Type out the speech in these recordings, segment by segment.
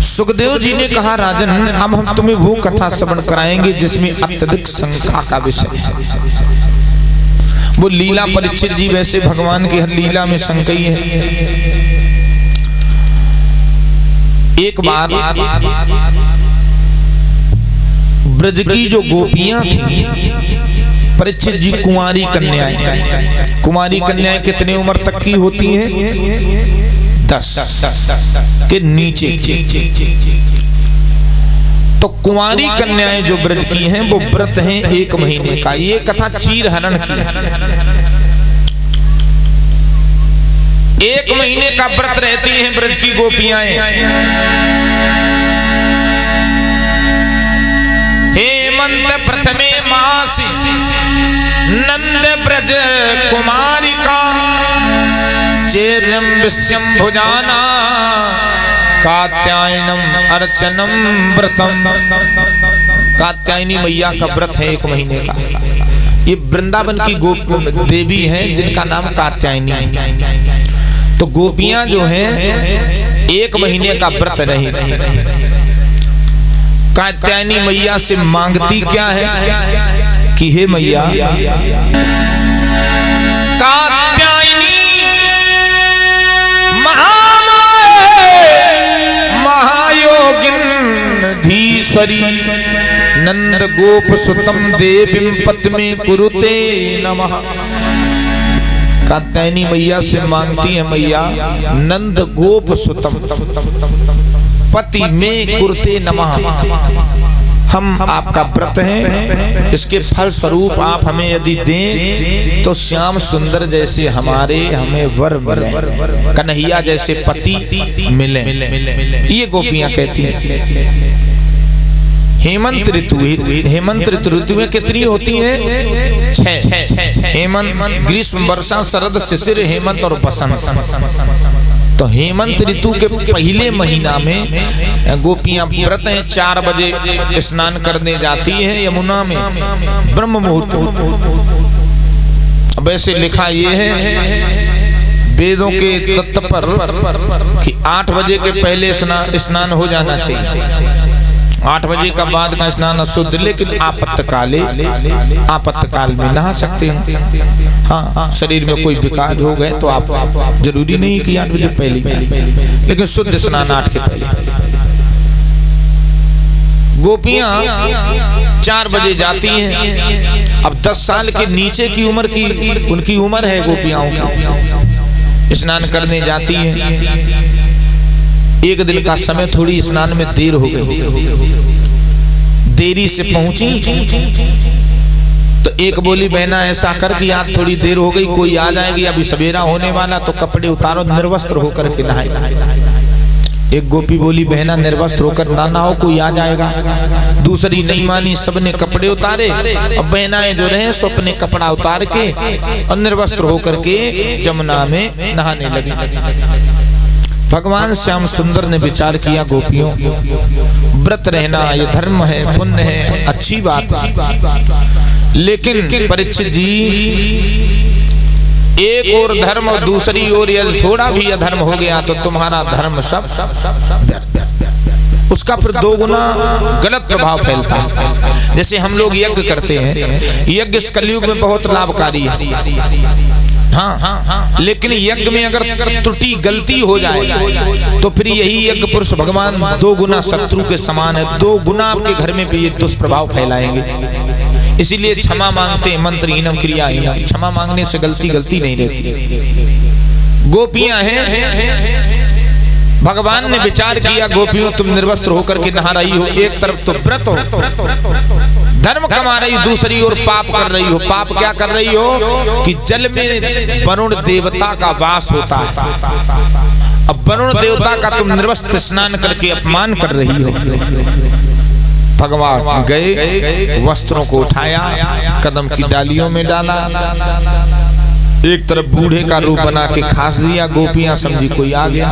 सुखदेव जी ने कहा राजन, अब हम तुम्हें वो कथा श्रवण कराएंगे जिसमें अत्यधिक शंका का विषय है। वो लीला परीक्षित जी वैसे भगवान की हर लीला में शंका ही है। एक बार ब्रज की जो गोपियां थी, परीक्षित जी कुंवारी कन्याएं, कुंवारी कन्याएं कितने उम्र तक की होती हैं? 10 के नीचे की। तो कुंवारी कन्याएं जो ब्रज की हैं वो व्रत हैं 1 महीने का। ये कथा चीर हरण की है। 1 महीने का व्रत रहती हैं ब्रज की गोपियां। हेमंत प्रथमे मास नंद ब्रज कुमारिका चेरम विश्वम्भुजाना कात्यायनम अर्चनम व्रतम। कात्यायनी मैया का व्रत है 1 महीने का। ये वृंदावन की देवी हैं जिनका नाम कात्यायनी है। तो गोपियां जो हैं 1 महीने का व्रत रही। कात्यायनी मैया से मांगती क्या है कि हे मैया, कात्यायनी महायोगिन धीश्वरी नंद गोप सुतम देवीं पद्मे कुरुते नमः। कात्यायनी मैया से मांगती है, मैया नंद गोप सुतम पति में कुरुते नमः, हम आपका व्रत हैं, इसके फल स्वरूप आप हमें यदि दें तो श्याम सुंदर जैसे हमें वर मिले, कन्हैया जैसे पति मिले। ये गोपियां कहती हैं। हेमंत ऋतु में कितनी होती हैं? 6। हेमंत, ग्रीष्म, वर्षा, शरद, शिशिर, हेमंत और बसंत। तो हेमंत ऋतु के पहले महीना में गोपियां व्रत हैं। 4 बजे स्नान करने जाती हैं यमुना में, ब्रह्म मुहूर्त। वैसे लिखा ये है वेदों के तत्व पर कि 8 बजे के पहले स्नान हो जाना चाहिए। 8 बजे का बाद का स्नान अशुद्ध, लेकिन आपातकाल में नहा सकते हैं। हाँ, शरीर में कोई विकार हो गए तो आप जरूरी नहीं कि 8 बजे पहले नहाएं, लेकिन शुद्ध स्नान 8 के पहले। गोपियां 4 बजे जाती हैं। अब 10 साल के नीचे की उम्र की उनकी उम्र है गोपियाओं की, स्नान करने जाती हैं। एक दिन का समय थोड़ी स्नान में देर हो गई, देरी से पहुंची तो एक बोली, बहना ऐसा कर कि आज थोड़ी देर हो गई, कोई आ जाएगी, अभी सवेरा होने वाला, तो कपड़े उतारो, निर्वस्त्र होकर के नहाए। एक गोपी बोली, बहना निर्वस्त्र होकर ना नहाओ, कोई आ जाएगा। दूसरी नहीं मानी, सबने कपड़े उतारे। अब बहनाएं जो रहे सो अपने कपड़ा उतार के और निर्वस्त्र होकर के जमुना में नहाने लगे। भगवान श्याम सुंदर ने विचार किया, गोपियों व्रत रहना ये धर्म है, पुण्य है, अच्छी बात है, लेकिन परीक्षित जी एक और धर्म और दूसरी ओर यदि थोड़ा भी अधर्म हो गया तो तुम्हारा धर्म सब व्यर्थ, उसका फिर 2 गुना गलत प्रभाव फैलता है। जैसे हम लोग यज्ञ करते हैं, यज्ञ इस कलयुग में बहुत लाभकारी है। हाँ, लेकिन यज्ञ में अगर त्रुटि गलती हो जाए तो फिर यही यज्ञ पुरुष भगवान 2 गुना शत्रु के समान है, 2 गुना आपके घर में भी ये दुष्प्रभाव फैलाएंगे। इसीलिए क्षमा मांगते हैं, मंत्रहीनम क्रियाहीनम। क्षमा मांगने से गलती नहीं रहती। गोपियां हैं, भगवान ने विचार किया, गोपियों तुम निर्वस्त्र होकर के नहा रही हो, एक तरफ तो व्रत हो, धर्म कमा रही, दूसरी ओर पाप कर रही हो। पाप क्या कर रही हो कि जल में वरुण देवता का वास होता है। अब वरुण देवता का तुम निर्वस्त्र स्नान करके अपमान कर रही हो। भगवान गए, वस्त्रों को उठाया, कदम की डालियों में डाला, एक तरफ बूढ़े का रूप बना के खास दिया। गोपियां समझी कोई आ गया।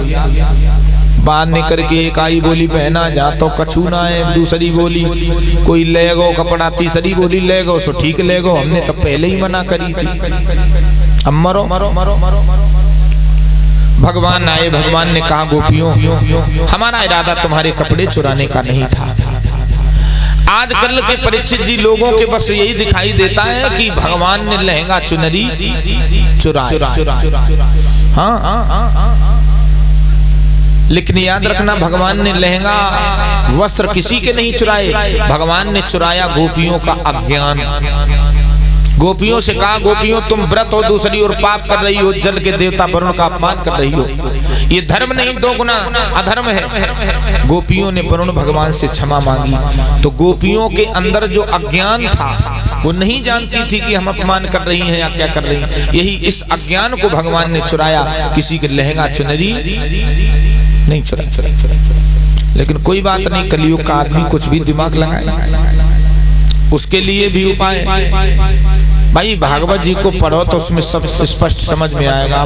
बाहर निकल के एक आई बोली, बहना जा तो कछू ना है। दूसरी बोली कोई ले गो कपड़ा। तीसरी बोली ले गो, सो ठीक ले गो, हमने तो पहले ही मना करी थी, अब मरो। भगवान आए, भगवान ने कहा गोपियों हमारा इरादा तुम्हारे कपड़े चुराने का नहीं था। आजकल के परीक्षित जी लोगों के बस यही दिखाई देता है कि भगवान ने लहंगा चुनरी चुराया। हाँ, लेकिन याद रखना भगवान ने लहंगा वस्त्र किसी के नहीं चुराए, भगवान ने चुराया गोपियों का अज्ञान। गोपियों से कहा गोपियों तुम व्रत हो, दूसरी ओर पाप कर रही हो, जल के देवता वरुण का अपमान कर रही हो, ये धर्म नहीं दो गुना अधर्म है। गोपियों ने वरुण भगवान से क्षमा मांगी। तो गोपियों के अंदर जो अज्ञान था वो नहीं जानती थी कि हम अपमान कर रही हैं या क्या कर रही हैं, यही इस अज्ञान को भगवान ने चुराया, किसी के लहंगा चुनरी नहीं चुराया। लेकिन कोई बात नहीं, कलयुग का आदमी कुछ भी दिमाग लगाए, उसके लिए भी उपाय। भाई भागवत जी को पढ़ो तो उसमें सब स्पष्ट समझ में आएगा।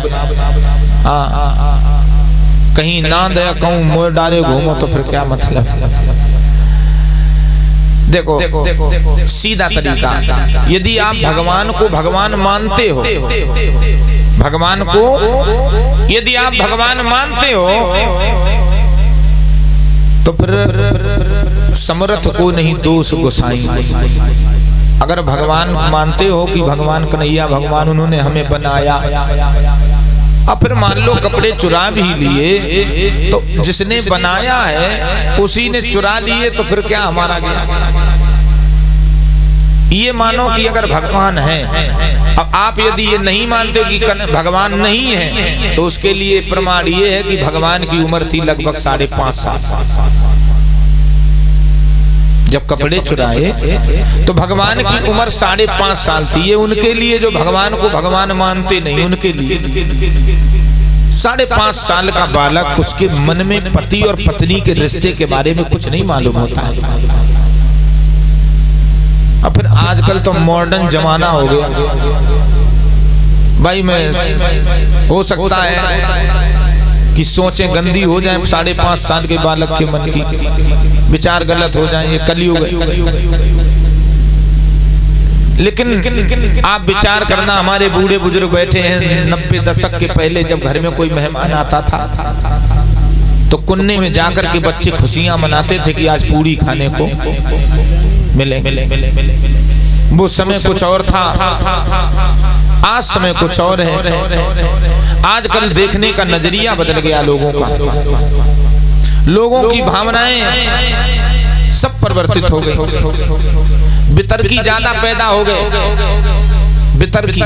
कहीं ना दया कहूं मोर डारे घूमो तो फिर क्या मतलब। देखो सीधा तरीका, यदि आप भगवान को भगवान मानते हो, भगवान को यदि आप भगवान मानते हो तो फिर समर्थ को नहीं दोष गोसाई। अगर भगवान मानते हो कि भगवान कन्हैया भगवान उन्होंने हमें बनाया, अब फिर मान लो कपड़े चुरा भी लिए तो जिसने बनाया है उसी ने चुरा लिए, तो फिर क्या हमारा गया। ये मानो कि अगर भगवान है, अब आप यदि ये नहीं मानते कि भगवान नहीं है तो उसके लिए प्रमाण ये है कि भगवान की उम्र थी लगभग 5.5 साल जब कपड़े चुराए, तो भगवान की उम्र 5.5 साल थी। ये उनके लिए जो भगवान को भगवान मानते नहीं, उनके लिए 5.5 साल का बालक, उसके मन में पति और पत्नी के रिश्ते के बारे में कुछ नहीं मालूम होता है। अब फिर आजकल तो मॉडर्न जमाना हो गया भाई, मैं हो सकता है कि सोचें गंदी हो जाए, 5.5 साल के बालक के मन की विचार गलत हो जाए, ये कलयुग है। लेकिन आप विचार करना, हमारे बूढ़े बुजुर्ग बैठे हैं 90 दशक के पहले, जब घर में कोई मेहमान आता था तो कुन्ने में जाकर के बच्चे खुशियां मनाते थे कि आज पूड़ी खाने को मिलेंगे। वो समय कुछ और था, आज समय कुछ और है। आजकल देखने का नजरिया बदल गया लोगों का, लोगों की भावनाएं सब परिवर्तित हो गई, वितर्की ज्यादा पैदा हो गए। वितर्की,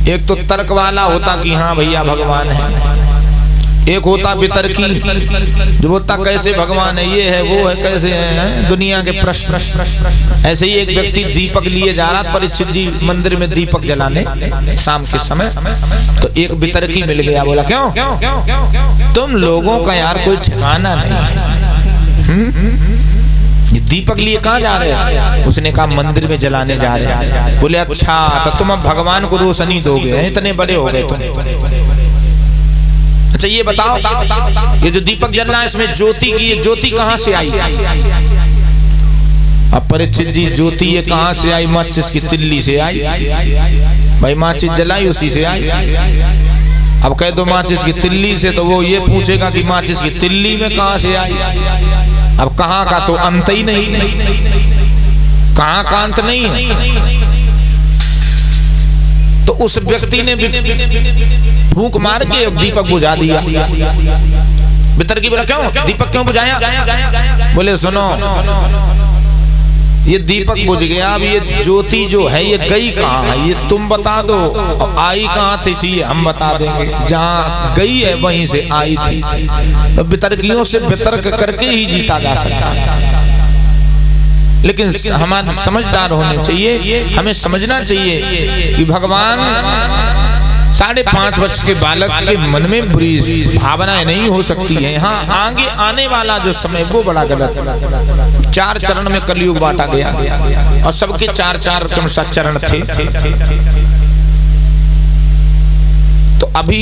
एक तो तर्क वाला होता कि हाँ भैया भगवान है, एक होता वितर्की जो बोलता कैसे भगवान है, ये है वो है, कैसे है, दुनिया के प्रश्न। ऐसे ही एक व्यक्ति दीपक लिए जा रहा, परीक्षित जी मंदिर में दीपक जलाने शाम के समय, तो एक वितर्की मिल गया, बोला क्यों तुम लोगों का यार कोई ठिकाना नहीं, ये दीपक लिए कहाँ जा रहे हैं? उसने कहा मंदिर में जलाने जा रहे हैं। बोले अच्छा, तो तुम अब भगवान को रोशनी दोगे, इतने बड़े हो गए तुम। अच्छा ये बताओ, ये जो दीपक जल रहा है इसमें ज्योति की, ये ज्योति कहाँ से आई? अब परीक्षित जी ज्योति ये कहाँ से आई? माचिस की तिल्ली से आई। भाई माचिस जलाई उसी से आई। अब कह दो माचिस की तिल्ली से, तो वो ये पूछेगा कि माचिस की तिल्ली में कहाँ से आई। अब कहाँ का तो अंत ही नहीं, कहाँ का अंत नहीं है। तो उस व्यक्ति ने फूंक मार के दीपक बुझा दिया। वितर्की बोला क्यों दीपक क्यों बुझाया? बोले सुनो, ये दीपक बुझ गया, अब ये ज्योति जो है ये गई कहाँ है, ये तुम बता दो, और आई कहाँ थी इसी हम बता देंगे। जहाँ गई है वहीं से आई थी। तो वितर्कियों से वितर्क करके ही जीता जा सकता है। लेकिन हमारे समझदार होने चाहिए, हमें समझना चाहिए कि भगवान 5.5 वर्ष के बालक के मन में बुरी भावनाएं नहीं हो सकती हैं। हाँ, आगे आने वाला जो समय वो बड़ा गलत। 4 चरण में कलयुग बांटा गया और सबके 4-4 क्रमशः चरण थे। तो अभी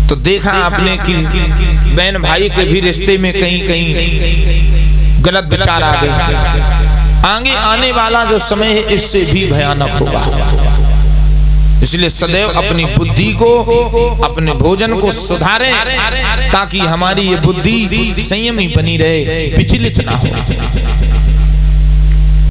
तो देखा आपने कि बहन भाई के भी रिश्ते में कहीं गलत विचार आ गए। आगे आने वाला जो समय है इससे भी भयानक होगा। इसलिए सदैव अपनी बुद्धि को, अपने भोजन को सुधारें ताकि हमारी ये बुद्धि संयमी बनी रहे, विचलित ना हो।